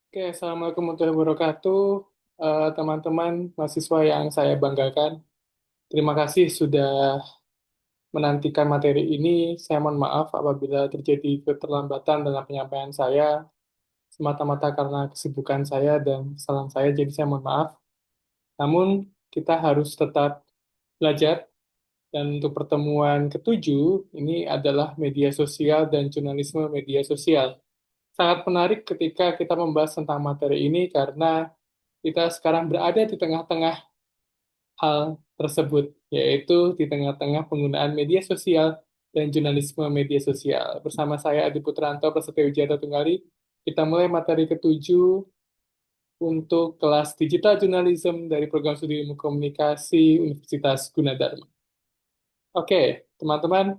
Oke, Assalamualaikum warahmatullahi wabarakatuh. Teman-teman mahasiswa yang saya banggakan. Terima kasih sudah menantikan materi ini. Saya mohon maaf apabila terjadi keterlambatan dalam penyampaian saya, semata-mata karena kesibukan saya dan kesalahan saya, jadi saya mohon maaf. Namun, kita harus tetap belajar, dan untuk pertemuan ketujuh, ini adalah media sosial dan jurnalisme media sosial. Sangat menarik ketika kita membahas tentang materi ini karena kita sekarang berada di tengah-tengah hal tersebut, yaitu di tengah-tengah penggunaan media sosial dan jurnalisme media sosial. Bersama saya Adi Putranto, Prasetyo Wijaya Tunggali, kita mulai materi ketujuh untuk kelas Digital Journalism dari Program Studi Ilmu Komunikasi Universitas Gunadarma. Oke, teman-teman,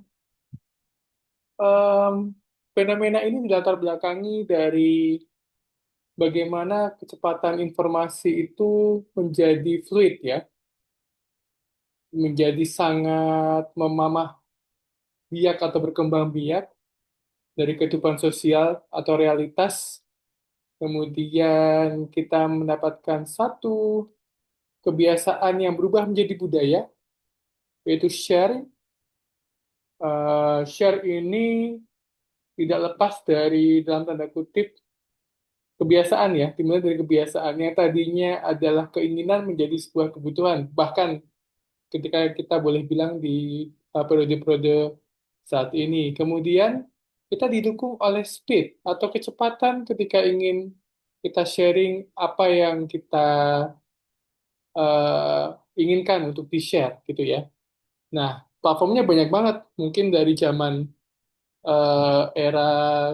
em, fenomena ini dilatar belakangi dari bagaimana kecepatan informasi itu menjadi fluid ya, menjadi sangat memamah biak atau berkembang biak dari kehidupan sosial atau realitas. Kemudian kita mendapatkan satu kebiasaan yang berubah menjadi budaya, yaitu share. Share ini tidak lepas dari dalam tanda kutip kebiasaan ya, dimulai dari kebiasaan yang tadinya adalah keinginan menjadi sebuah kebutuhan. Bahkan ketika kita boleh bilang di periode-periode saat ini. Kemudian kita didukung oleh speed atau kecepatan ketika ingin kita sharing apa yang kita eh, inginkan untuk di-share gitu ya. Nah, platformnya banyak banget. Mungkin dari zaman era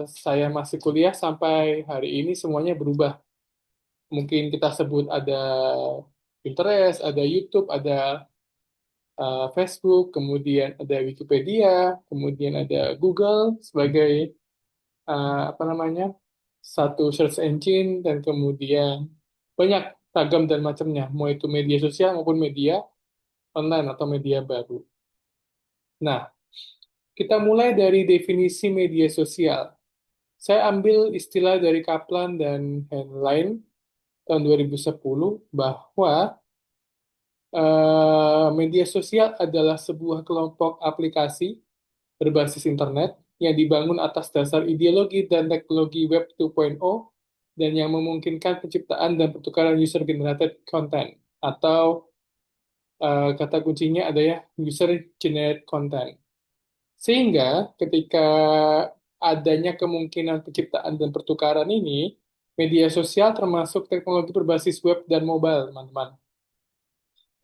saya masih kuliah sampai hari ini semuanya berubah. Mungkin kita sebut ada Pinterest, ada YouTube, ada Facebook, kemudian ada Wikipedia, kemudian ada Google sebagai apa namanya satu search engine, dan kemudian banyak ragam dan macamnya, mau itu media sosial maupun media online atau media baru. Nah, kita mulai dari definisi media sosial. Saya ambil istilah dari Kaplan dan Heinlein tahun 2010 bahwa media sosial adalah sebuah kelompok aplikasi berbasis internet yang dibangun atas dasar ideologi dan teknologi Web 2.0 dan yang memungkinkan penciptaan dan pertukaran user-generated content atau kata kuncinya adalah user-generated content. Sehingga ketika adanya kemungkinan penciptaan dan pertukaran ini, media sosial termasuk teknologi berbasis web dan mobile, teman-teman.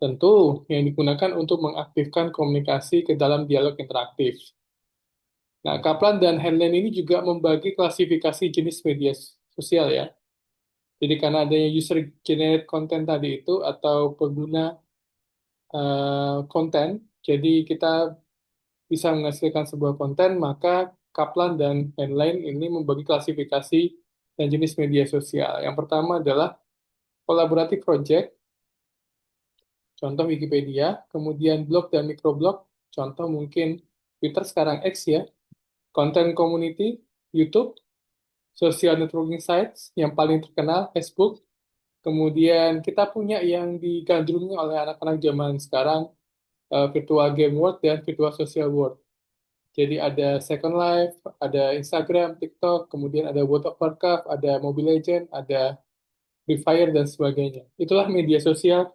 Tentu yang digunakan untuk mengaktifkan komunikasi ke dalam dialog interaktif. Nah, Kaplan dan Henley ini juga membagi klasifikasi jenis media sosial ya. Jadi karena adanya user generated content tadi itu atau pengguna konten, jadi kita bisa menghasilkan sebuah konten, maka Kaplan dan Henley ini membagi klasifikasi dan jenis media sosial. Yang pertama adalah collaborative project, contoh Wikipedia, kemudian blog dan microblog, contoh mungkin Twitter sekarang X ya, content community, YouTube, social networking sites yang paling terkenal, Facebook. Kemudian kita punya yang digandrungi oleh anak-anak zaman sekarang, virtual game world dan virtual social world. Jadi ada Second Life, ada Instagram, TikTok, kemudian ada World of Warcraft, ada Mobile Legends, ada Free Fire, dan sebagainya. Itulah media sosial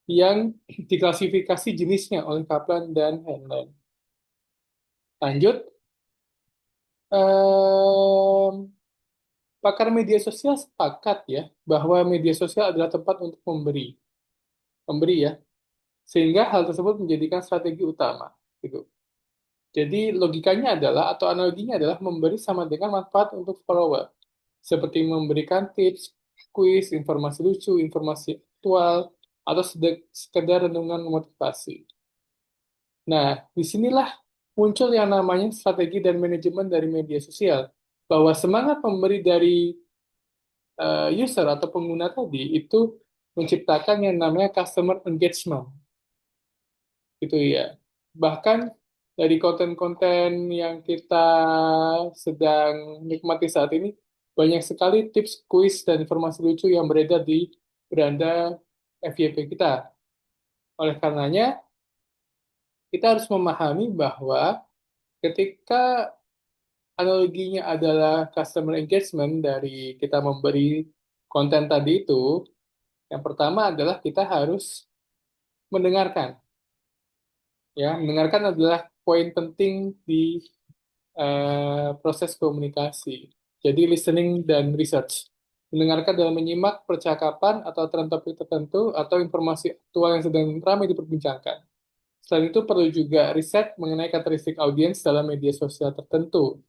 yang diklasifikasi jenisnya oleh Kaplan dan Henley. Lanjut, em, pakar media sosial sepakat ya bahwa media sosial adalah tempat untuk memberi ya, sehingga hal tersebut menjadikan strategi utama gitu. Jadi logikanya adalah atau analoginya adalah memberi sama dengan manfaat untuk follower, seperti memberikan tips, kuis, informasi lucu, informasi aktual, atau sekedar renungan motivasi. Nah, disinilah muncul yang namanya strategi dan manajemen dari media sosial, bahwa semangat memberi dari user atau pengguna tadi itu menciptakan yang namanya customer engagement gitu ya. Bahkan dari konten-konten yang kita sedang nikmati saat ini, banyak sekali tips, kuis, dan informasi lucu yang beredar di beranda FYP kita. Oleh karenanya, kita harus memahami bahwa ketika analoginya adalah customer engagement dari kita memberi konten tadi itu, yang pertama adalah kita harus mendengarkan. Ya, mendengarkan adalah poin penting di proses komunikasi. Jadi listening dan research. Mendengarkan dalam menyimak percakapan atau tren topik tertentu atau informasi aktual yang sedang ramai diperbincangkan. Selain itu perlu juga riset mengenai karakteristik audiens dalam media sosial tertentu.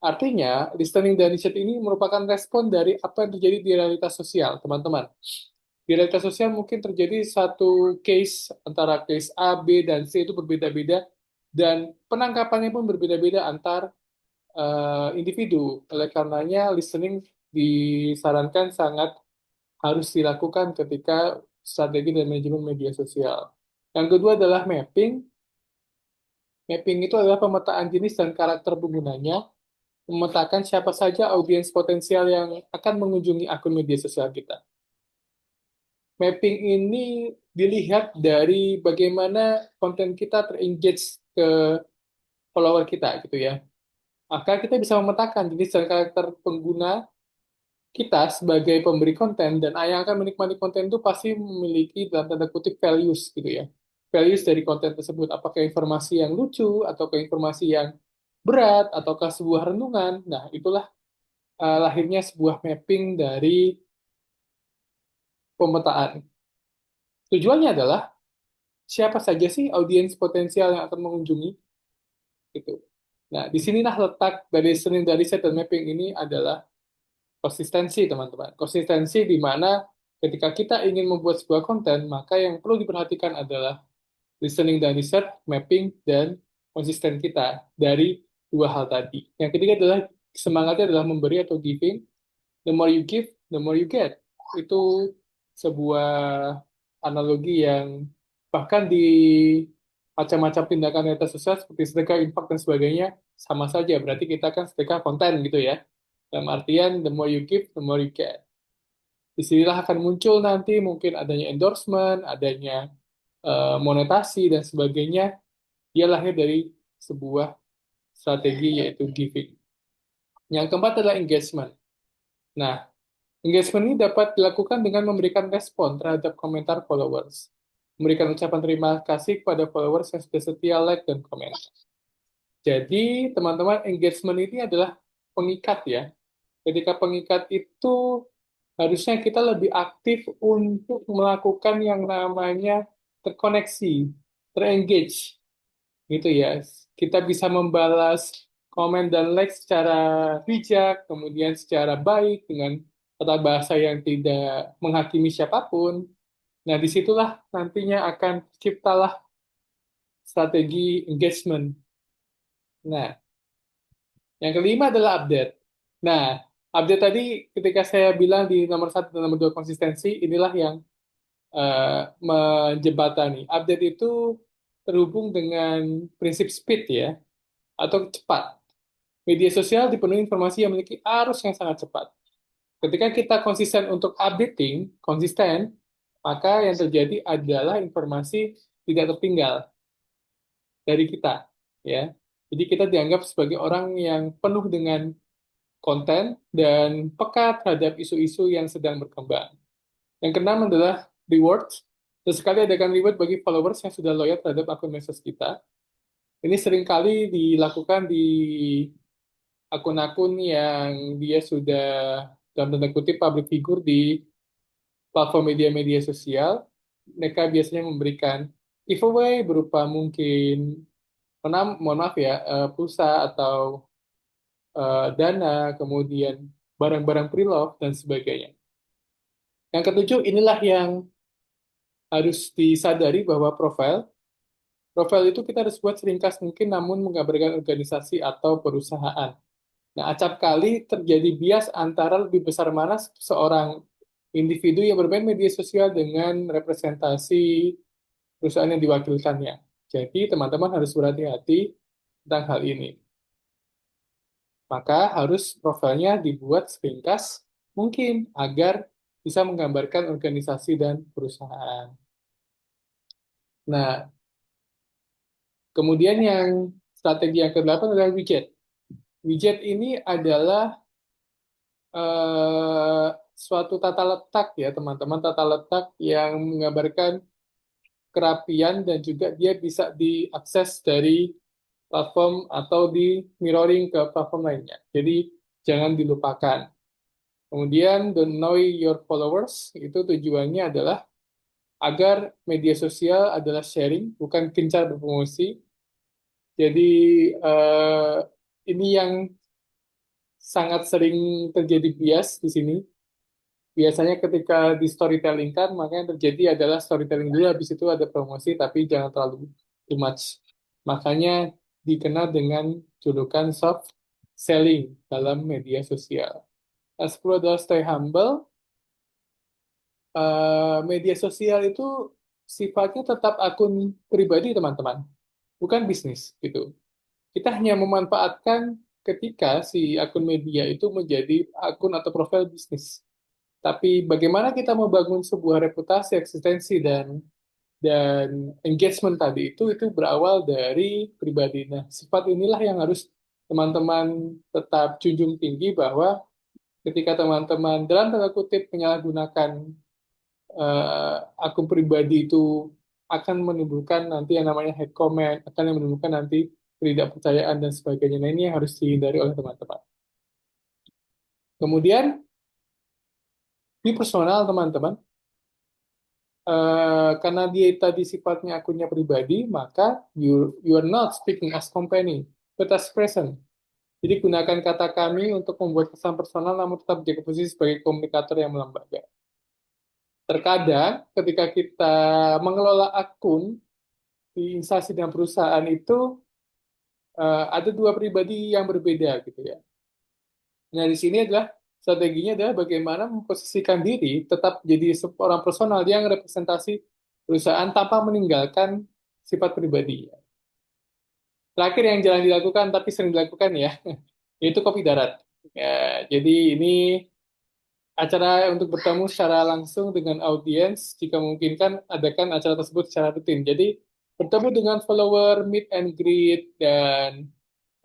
Artinya, listening dan riset ini merupakan respon dari apa yang terjadi di realitas sosial, teman-teman. Di realitas sosial mungkin terjadi satu case antara case A, B, dan C itu berbeda-beda, dan penangkapannya pun berbeda-beda antar individu. Oleh karenanya, listening disarankan sangat harus dilakukan ketika strategi dan manajemen media sosial. Yang kedua adalah mapping. Mapping itu adalah pemetaan jenis dan karakter penggunanya, memetakan siapa saja audiens potensial yang akan mengunjungi akun media sosial kita. Mapping ini dilihat dari bagaimana konten kita terengage ke follower kita gitu ya. Maka kita bisa memetakan jenis dan karakter pengguna kita sebagai pemberi konten dan yang akan menikmati konten itu pasti memiliki dalam tanda kutip values gitu ya. Values dari konten tersebut, apakah informasi yang lucu, ataukah informasi yang berat, ataukah sebuah renungan. Nah, itulah lahirnya sebuah mapping dari pemetaan. Tujuannya adalah siapa saja sih audiens potensial yang akan mengunjungi gitu. Nah, disinilah letak dari listening dari set dan mapping ini adalah konsistensi, teman-teman. Konsistensi di mana ketika kita ingin membuat sebuah konten, maka yang perlu diperhatikan adalah listening dan research, mapping, dan konsisten kita dari dua hal tadi. Yang ketiga adalah semangatnya adalah memberi atau giving. The more you give, the more you get. Itu sebuah analogi yang bahkan di macam-macam tindakan nyata sosial seperti sedekah, infak, dan sebagainya sama saja. Berarti kita kan sedekah konten gitu ya. Dalam artian, the more you give, the more you get. Disinilah akan muncul nanti mungkin adanya endorsement, adanya monetasi, dan sebagainya. Dia lahir dari sebuah strategi yaitu giving. Yang keempat adalah engagement. Nah, engagement ini dapat dilakukan dengan memberikan respon terhadap komentar followers. Memberikan ucapan terima kasih kepada followers yang sudah setia like dan komen. Jadi, teman-teman, engagement ini adalah pengikat ya. Ketika pengikat itu harusnya kita lebih aktif untuk melakukan yang namanya terkoneksi, terengage, gitu ya. Kita bisa membalas komen dan like secara bijak, kemudian secara baik dengan tata bahasa yang tidak menghakimi siapapun. Nah, disitulah nantinya akan ciptalah strategi engagement. Nah, yang kelima adalah update. Nah, update tadi ketika saya bilang di nomor satu dan nomor dua konsistensi, inilah yang menjembatani. Update itu terhubung dengan prinsip speed ya, atau cepat. Media sosial dipenuhi informasi yang memiliki arus yang sangat cepat. Ketika kita konsisten untuk updating, konsisten, maka yang terjadi adalah informasi tidak tertinggal dari kita, ya. Jadi kita dianggap sebagai orang yang penuh dengan konten dan peka terhadap isu-isu yang sedang berkembang. Yang keenam adalah rewards. Sesekali adakan reward bagi followers yang sudah loyal terhadap akun medsos kita. Ini seringkali dilakukan di akun-akun yang dia sudah dalam tanda kutip public figure di platform media-media sosial. Mereka biasanya memberikan giveaway berupa mungkin mohon maaf ya, pulsa atau dana, kemudian barang-barang pre-love dan sebagainya. Yang ketujuh, inilah yang harus disadari bahwa profil itu kita harus buat seringkas mungkin namun menggambarkan organisasi atau perusahaan. Nah, acap kali terjadi bias antara lebih besar mana seorang individu yang bermain media sosial dengan representasi perusahaan yang diwakilkannya. Jadi, teman-teman harus berhati-hati tentang hal ini. Maka harus profilnya dibuat seringkas mungkin agar bisa menggambarkan organisasi dan perusahaan. Nah, kemudian yang strategi yang kedelapan adalah widget. Widget ini adalah suatu tata letak ya teman-teman, tata letak yang menggambarkan kerapian dan juga dia bisa diakses dari platform atau di mirroring ke platform lainnya. Jadi jangan dilupakan. Kemudian don't know your followers itu tujuannya adalah agar media sosial adalah sharing, bukan gencar berpromosi. Jadi eh, ini yang sangat sering terjadi bias di sini. Biasanya ketika di storytelling kan, maka yang terjadi adalah storytelling dulu, habis itu ada promosi, tapi jangan terlalu too much. Makanya dikenal dengan julukan soft selling dalam media sosial. As-10 adalah stay humble. Media sosial itu sifatnya tetap akun pribadi, teman-teman, bukan bisnis gitu. Kita hanya memanfaatkan ketika si akun media itu menjadi akun atau profil bisnis. Tapi bagaimana kita membangun sebuah reputasi, eksistensi dan engagement tadi itu berawal dari pribadi. Nah, sifat inilah yang harus teman-teman tetap junjung tinggi bahwa ketika teman-teman dalam tanda kutip menyalahgunakan akun pribadi itu akan menimbulkan nanti yang namanya hate comment, akan menimbulkan nanti ketidakpercayaan dan sebagainya. Nah, ini yang harus dihindari oleh teman-teman. Kemudian di personal teman-teman, karena dia tadi sifatnya akunnya pribadi, maka you are not speaking as company, but as person. Jadi gunakan kata kami untuk membuat kesan personal, namun tetap menjaga posisi sebagai komunikator yang melembaga. Terkadang ketika kita mengelola akun di instansi dan perusahaan itu ada dua pribadi yang berbeda gitu ya. Nah di sini adalah strateginya adalah bagaimana memposisikan diri tetap jadi seorang personal yang representasi perusahaan tanpa meninggalkan sifat pribadi. Terakhir yang jarang dilakukan tapi sering dilakukan ya, yaitu kopi darat. Ya, jadi ini acara untuk bertemu secara langsung dengan audiens, jika memungkinkan adakan acara tersebut secara rutin. Jadi bertemu dengan follower, meet and greet, dan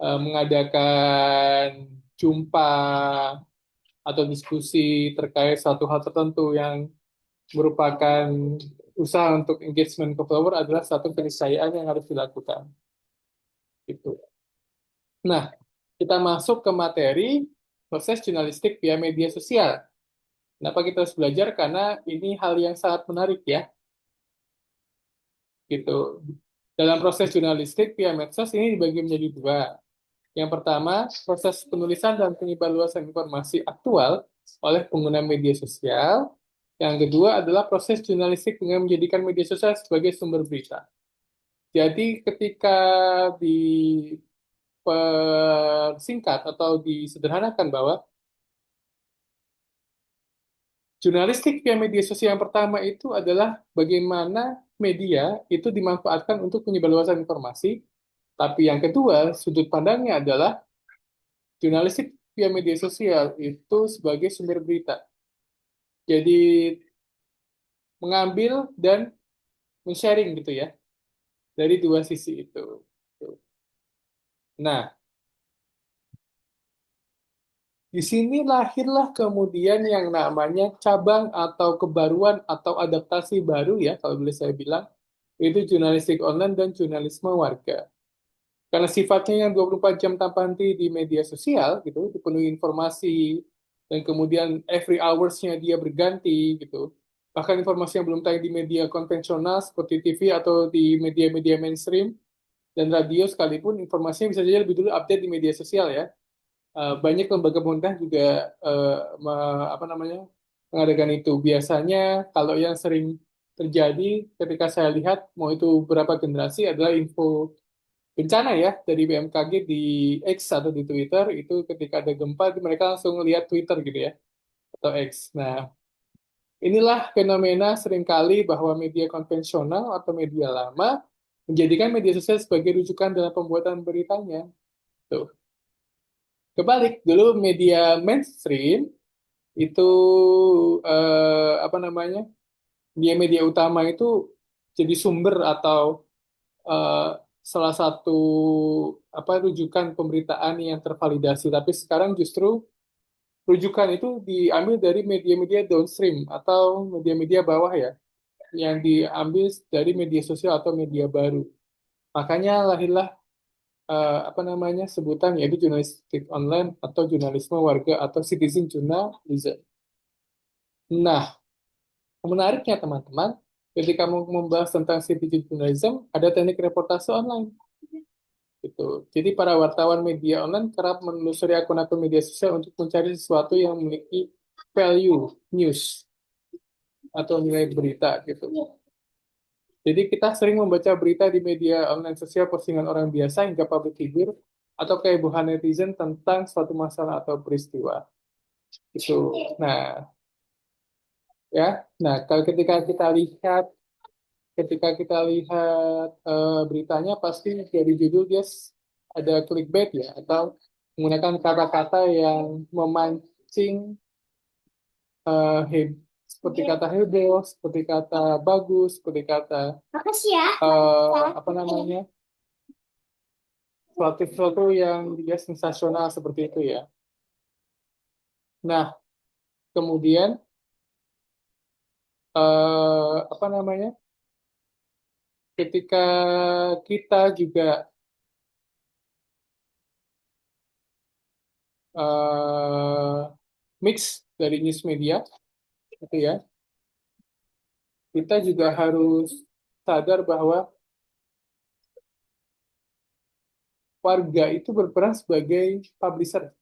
mengadakan jumpa atau diskusi terkait satu hal tertentu yang merupakan usaha untuk engagement ke follower adalah satu keniscayaan yang harus dilakukan. Gitu. Nah, kita masuk ke materi proses jurnalistik via media sosial. Kenapa kita harus belajar? Karena ini hal yang sangat menarik ya. Gitu. Dalam proses jurnalistik via medsos ini dibagi menjadi dua. Yang pertama, proses penulisan dan penyebarluasan informasi aktual oleh pengguna media sosial. Yang kedua adalah proses jurnalistik dengan menjadikan media sosial sebagai sumber berita. Jadi ketika dipersingkat atau disederhanakan bahwa jurnalistik via media sosial yang pertama itu adalah bagaimana media itu dimanfaatkan untuk penyebarluasan informasi, tapi yang kedua, sudut pandangnya adalah jurnalistik via media sosial itu sebagai sumber berita. Jadi mengambil dan men-sharing gitu ya dari dua sisi itu. Nah, di sini lahirlah kemudian yang namanya cabang atau kebaruan atau adaptasi baru ya, kalau boleh saya bilang, itu jurnalistik online dan jurnalisme warga. Karena sifatnya yang 24 jam tanpa henti di media sosial, gitu, dipenuhi informasi, dan kemudian every hours-nya dia berganti, gitu. Bahkan informasi yang belum tayang di media konvensional seperti TV atau di media-media mainstream dan radio sekalipun, informasinya bisa saja lebih dulu update di media sosial ya. Banyak lembaga pemerintah juga apa namanya mengadakan itu. Biasanya kalau yang sering terjadi ketika saya lihat mau itu berapa generasi adalah info bencana ya dari BMKG di X atau di Twitter itu ketika ada gempa mereka langsung lihat Twitter gitu ya atau X. Nah, inilah fenomena seringkali bahwa media konvensional atau media lama menjadikan media sosial sebagai rujukan dalam pembuatan beritanya. Tuh. Kebalik, dulu media mainstream itu apa namanya? Media-media utama itu jadi sumber atau eh, salah satu apa rujukan pemberitaan yang tervalidasi. Tapi sekarang justru rujukan itu diambil dari media-media downstream atau media-media bawah ya, yang diambil dari media sosial atau media baru. Makanya lahirlah apa namanya sebutan yaitu jurnalistik online atau jurnalisme warga atau citizen journalism. Nah, menariknya teman-teman, ketika mau membahas tentang citizen journalism, ada teknik reportase online. Gitu. Jadi para wartawan media online kerap menelusuri akun-akun media sosial untuk mencari sesuatu yang memiliki value news atau nilai berita gitu. Jadi kita sering membaca berita di media online sosial postingan orang biasa hingga public figure atau kehebohan netizen tentang suatu masalah atau peristiwa. Itu. Nah, ya. Nah, kalau ketika kita lihat beritanya pasti dari judul dia ada clickbait ya atau menggunakan kata-kata yang memancing seperti kata heboh, seperti kata bagus, seperti kata Makasih ya. apa namanya sesuatu yang dia sensasional seperti itu ya. Nah, kemudian apa namanya ketika kita juga eh, mix dari news media, gitu ya, kita juga harus sadar bahwa warga itu berperan sebagai publisher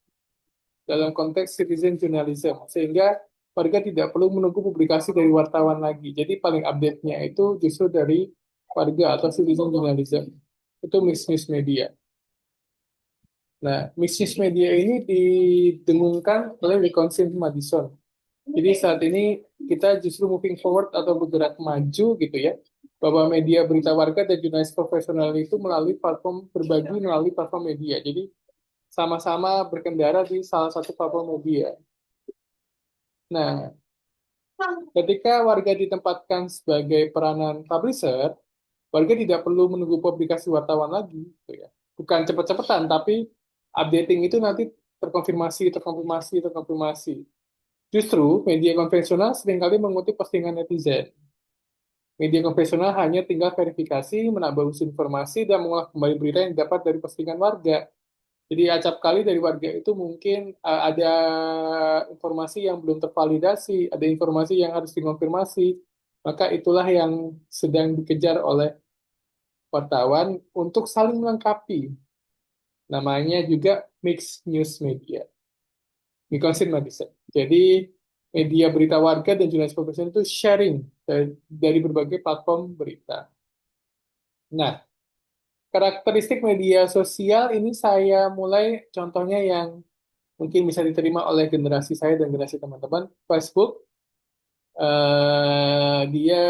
dalam konteks citizen journalism, sehingga warga tidak perlu menunggu publikasi dari wartawan lagi. Jadi paling update-nya itu justru dari warga atau citizen journalism. Itu mixed news media. Nah, mixed news media ini didengungkan oleh Wisconsin Madison. Jadi saat ini kita justru moving forward atau bergerak maju gitu ya, bahwa media berita warga dan jurnalis profesional itu melalui platform berbagi melalui platform media. Jadi sama-sama berkendara di salah satu platform media. Nah, ketika warga ditempatkan sebagai peranan publisher, warga tidak perlu menunggu publikasi wartawan lagi, gitu ya. Bukan cepat-cepatan, tapi updating itu nanti terkonfirmasi, terkonfirmasi, terkonfirmasi. Justru media konvensional seringkali mengutip postingan netizen. Media konvensional hanya tinggal verifikasi, menambah informasi, dan mengolah kembali berita yang didapat dari postingan warga. Jadi acap kali dari warga itu mungkin ada informasi yang belum tervalidasi, ada informasi yang harus dikonfirmasi. Maka itulah yang sedang dikejar oleh wartawan untuk saling melengkapi. Namanya juga mixed news media. Wisconsin Madison. Jadi media berita warga dan jurnalis profesional itu sharing dari berbagai platform berita. Nah, karakteristik media sosial ini saya mulai contohnya yang mungkin bisa diterima oleh generasi saya dan generasi teman-teman. Facebook, dia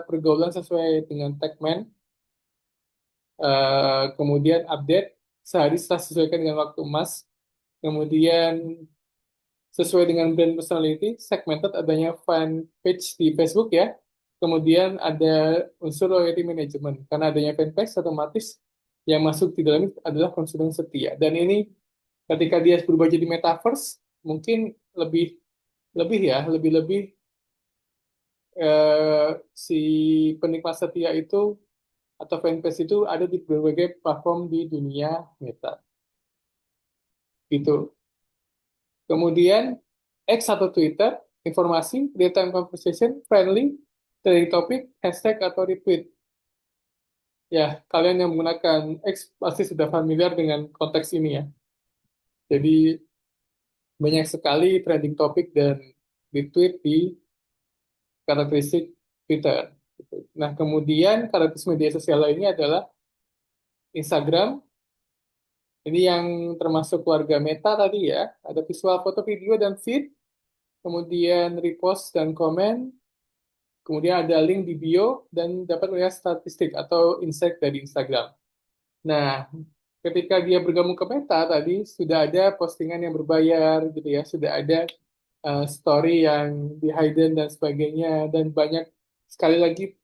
pergaulan sesuai dengan tagline, kemudian update sehari setelah sesuaikan dengan waktu emas, kemudian sesuai dengan brand personality, segmented adanya fan page di Facebook ya. Kemudian ada unsur loyalty management. Karena adanya fanpage, otomatis yang masuk di dalam itu adalah konsumen setia. Dan ini ketika dia berubah jadi metaverse, mungkin lebih lebih ya, lebih-lebih eh, si penikmat setia itu atau fanpage itu ada di berbagai platform di dunia meta. Gitu. Kemudian X atau Twitter, informasi, real-time conversation, friendly, trending topik, hashtag atau retweet. Ya, kalian yang menggunakan X pasti sudah familiar dengan konteks ini ya. Jadi banyak sekali trending topik dan retweet di karakteristik Twitter. Nah, kemudian karakteristik media sosial lainnya adalah Instagram. Ini yang termasuk keluarga Meta tadi ya. Ada visual foto, video, dan feed. Kemudian repost dan komen. Kemudian ada link di bio dan dapat melihat statistik atau insight dari Instagram. Nah, ketika dia bergabung ke Meta tadi sudah ada postingan yang berbayar gitu ya, sudah ada story yang di hidden dan sebagainya dan banyak sekali lagi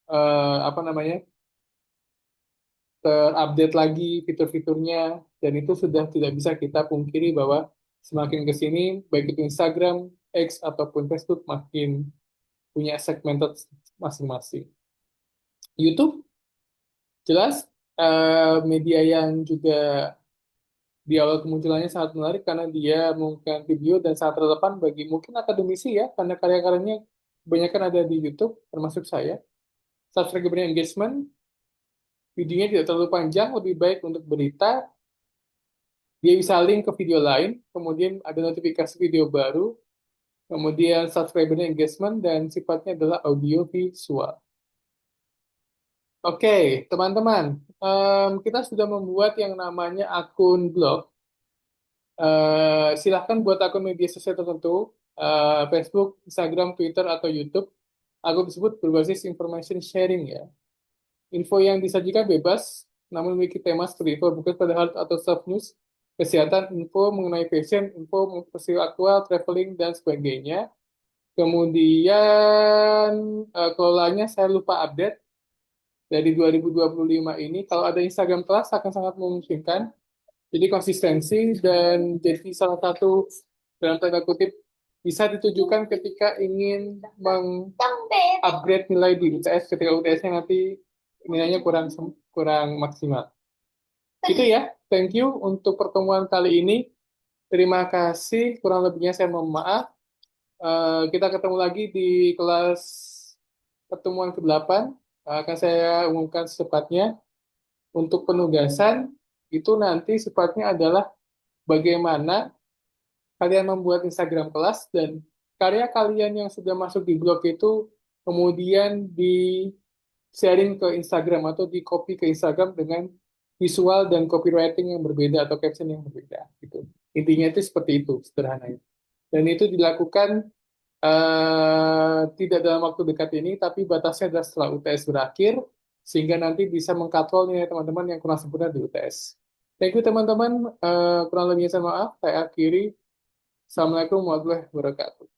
apa namanya terupdate lagi fitur-fiturnya dan itu sudah tidak bisa kita pungkiri bahwa semakin ke sini baik itu Instagram, X ataupun Facebook makin punya segmented masing-masing. YouTube jelas media yang juga di awal kemunculannya sangat menarik karena dia menggunakan video dan sangat relevan bagi mungkin akademisi ya, karena karya-karyanya kebanyakan ada di YouTube, termasuk saya. Subscriber engagement, videonya tidak terlalu panjang, lebih baik untuk berita, dia bisa link ke video lain, kemudian ada notifikasi video baru, kemudian subscriber engagement, dan sifatnya adalah audio visual. Oke, teman-teman, kita sudah membuat yang namanya akun blog. Silahkan buat akun media sosial tertentu, Facebook, Instagram, Twitter, atau YouTube. Akun tersebut berbasis information sharing ya. Info yang disajikan bebas, namun memiliki tema seperti info bukan pada hal atau soft news, kesehatan, info mengenai fashion, info peristiwa aktual, traveling, dan sebagainya. Kemudian kelolanya saya lupa update dari 2025 ini. Kalau ada Instagram Plus akan sangat memungkinkan. Jadi konsistensi dan jadi salah satu dalam tanda kutip bisa ditujukan ketika ingin mengupgrade nilai di UTS ketika UTS-nya nanti nilainya kurang kurang maksimal. Itu ya. Thank you untuk pertemuan kali ini. Terima kasih. Kurang lebihnya saya mohon maaf. Kita ketemu lagi di kelas pertemuan ke-8. Akan saya umumkan secepatnya. Untuk penugasan, itu nanti sifatnya adalah bagaimana kalian membuat Instagram kelas dan karya kalian yang sudah masuk di blog itu kemudian di sharing ke Instagram atau di copy ke Instagram dengan visual dan copywriting yang berbeda atau caption yang berbeda gitu. Intinya itu seperti itu sederhananya. Dan itu dilakukan tidak dalam waktu dekat ini, tapi batasnya adalah setelah UTS berakhir, sehingga nanti bisa mengkatrol nilai teman-teman yang kurang sempurna di UTS. Thank you teman-teman. Kurang lebihnya saya maaf. Saya akhiri. Assalamualaikum warahmatullahi wabarakatuh.